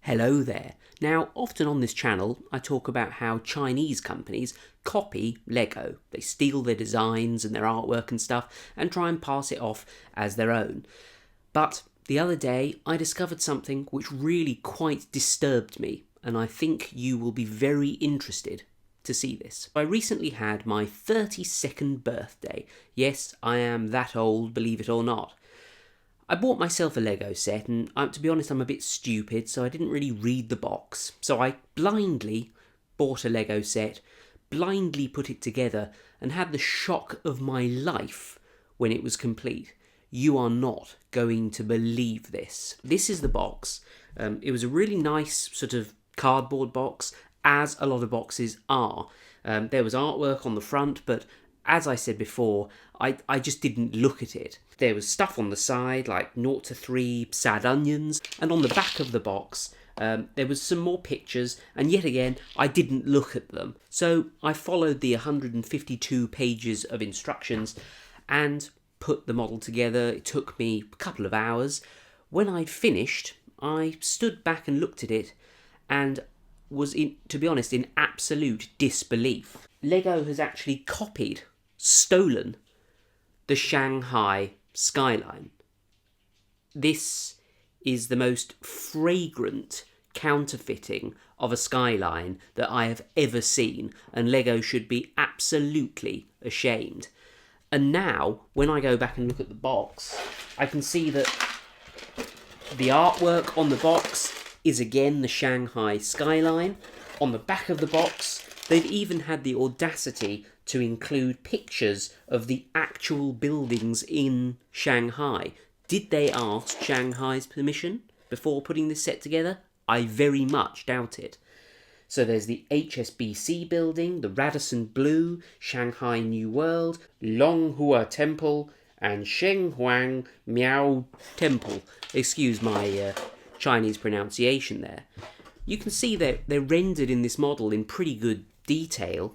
Hello there. Now, often on this channel, I talk about how Chinese companies copy Lego. They steal their designs and their artwork and stuff and try and pass it off as their own. But the other day, I discovered something which really quite disturbed me, and I think you will be very interested to see this. I recently had my 32nd birthday. Yes, I am that old, believe it or not. I bought myself a Lego set, and to be honest, I'm a bit stupid, so I didn't really read the box. So I blindly bought a Lego set, blindly put it together, and had the shock of my life when it was complete. You are not going to believe this. This is the box. It was a really nice sort of cardboard box, as a lot of boxes are. There was artwork on the front, but as I said before, I just didn't look at it. There was stuff on the side, like 0 to 3 sad onions, and on the back of the box, there was some more pictures, and yet again, I didn't look at them. So I followed the 152 pages of instructions and put the model together. It took me a couple of hours. When I'd finished, I stood back and looked at it, and was, to be honest, in absolute disbelief. Lego has actually stolen the Shanghai skyline. This is the most fragrant counterfeiting of a skyline that I have ever seen, and Lego should be absolutely ashamed. And now, when I go back and look at the box, I can see that the artwork on the box is again the Shanghai skyline. On the back of the box, they've even had the audacity to include pictures of the actual buildings in Shanghai. Did they ask Shanghai's permission before putting this set together? I very much doubt it. So there's the HSBC building, the Radisson Blu, Shanghai New World, Longhua Temple, and Shenghuang Miao Temple. Excuse my Chinese pronunciation there. You can see that they're rendered in this model in pretty good detail.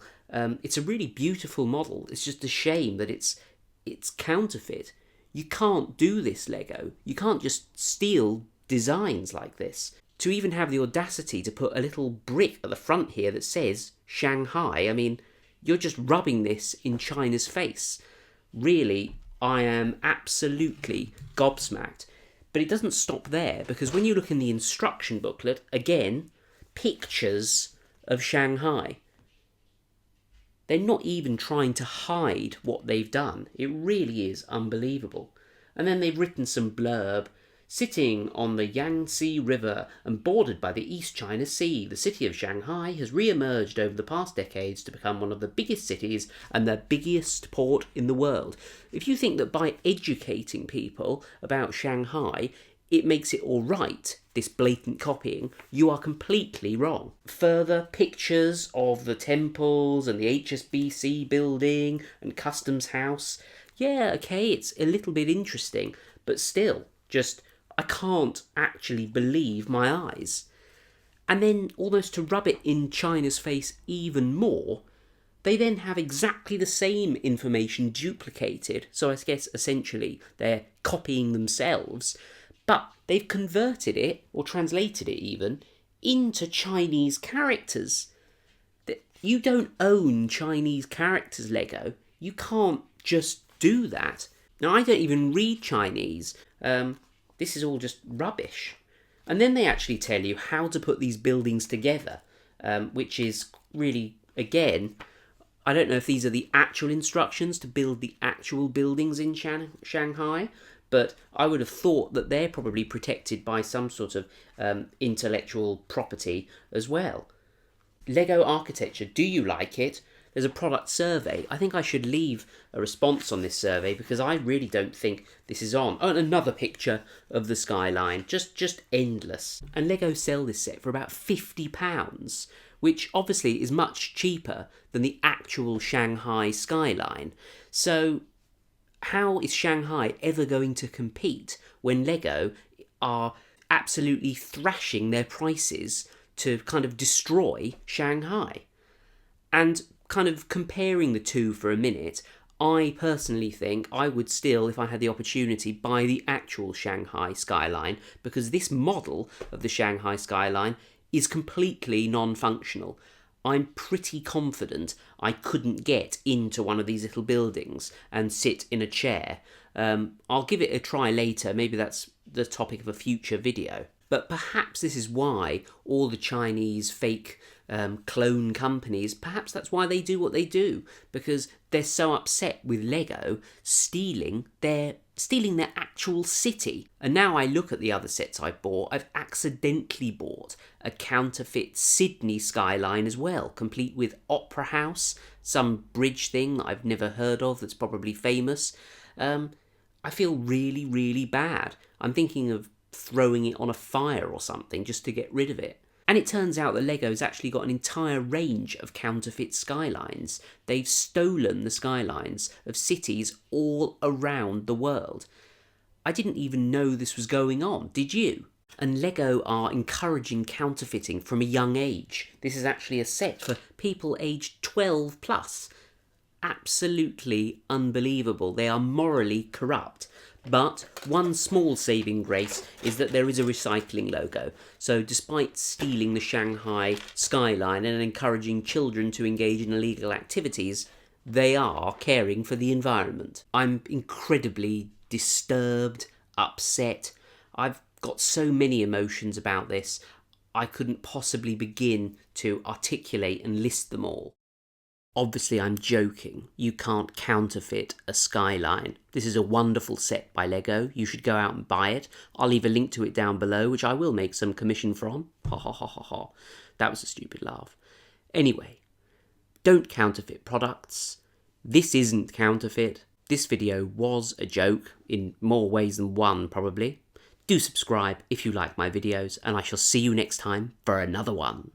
It's a really beautiful model. It's just a shame that it's counterfeit. You can't do this, Lego. You can't just steal designs like this. To even have the audacity to put a little brick at the front here that says Shanghai, I mean, you're just rubbing this in China's face. Really, I am absolutely gobsmacked. But it doesn't stop there, because when you look in the instruction booklet, again, pictures of Shanghai. They're not even trying to hide what they've done. It really is unbelievable. And then they've written some blurb. Sitting on the Yangtze River and bordered by the East China Sea, the city of Shanghai has re-emerged over the past decades to become one of the biggest cities and the biggest port in the world. If you think that by educating people about Shanghai, it makes it all right, this blatant copying, you are completely wrong. Further pictures of the temples and the HSBC building and customs house. Yeah, okay, it's a little bit interesting, but still, I can't actually believe my eyes. And then, almost to rub it in China's face even more, they then have exactly the same information duplicated. So I guess essentially they're copying themselves, but they've converted it, or translated it even, into Chinese characters. You don't own Chinese characters, Lego. You can't just do that. Now, I don't even read Chinese. This is all just rubbish. And then they actually tell you how to put these buildings together, which is really, again, I don't know if these are the actual instructions to build the actual buildings in Shanghai, but I would have thought that they're probably protected by some sort of intellectual property as well. Lego architecture, do you like it? There's a product survey. I think I should leave a response on this survey because I really don't think this is on. Oh, and another picture of the skyline. Just endless. And Lego sell this set for about £50, which obviously is much cheaper than the actual Shanghai skyline. So how is Shanghai ever going to compete when Lego are absolutely thrashing their prices to kind of destroy Shanghai? And kind of comparing the two for a minute, I personally think I would still, if I had the opportunity, buy the actual Shanghai skyline, because this model of the Shanghai skyline is completely non-functional. I'm pretty confident I couldn't get into one of these little buildings and sit in a chair. I'll give it a try later, maybe that's the topic of a future video. But perhaps this is why all the Chinese fake clone companies, perhaps that's why they do what they do, because they're so upset with Lego stealing their actual city. And now I look at the other sets I've bought, I've accidentally bought a counterfeit Sydney skyline as well, complete with Opera House, some bridge thing that I've never heard of that's probably famous. I feel really, really bad. I'm thinking of throwing it on a fire or something just to get rid of it. And it turns out that Lego's actually got an entire range of counterfeit skylines. They've stolen the skylines of cities all around the world. I didn't even know this was going on, did you? And Lego are encouraging counterfeiting from a young age. This is actually a set for people aged 12 plus. Absolutely unbelievable. They are morally corrupt. But one small saving grace is that there is a recycling logo. So despite stealing the Shanghai skyline and encouraging children to engage in illegal activities, they are caring for the environment. I'm incredibly disturbed, upset. I've got so many emotions about this, I couldn't possibly begin to articulate and list them all. Obviously, I'm joking. You can't counterfeit a skyline. This is a wonderful set by Lego. You should go out and buy it. I'll leave a link to it down below, which I will make some commission from. Ha ha ha ha ha. That was a stupid laugh. Anyway, don't counterfeit products. This isn't counterfeit. This video was a joke, in more ways than one probably. Do subscribe if you like my videos, and I shall see you next time for another one.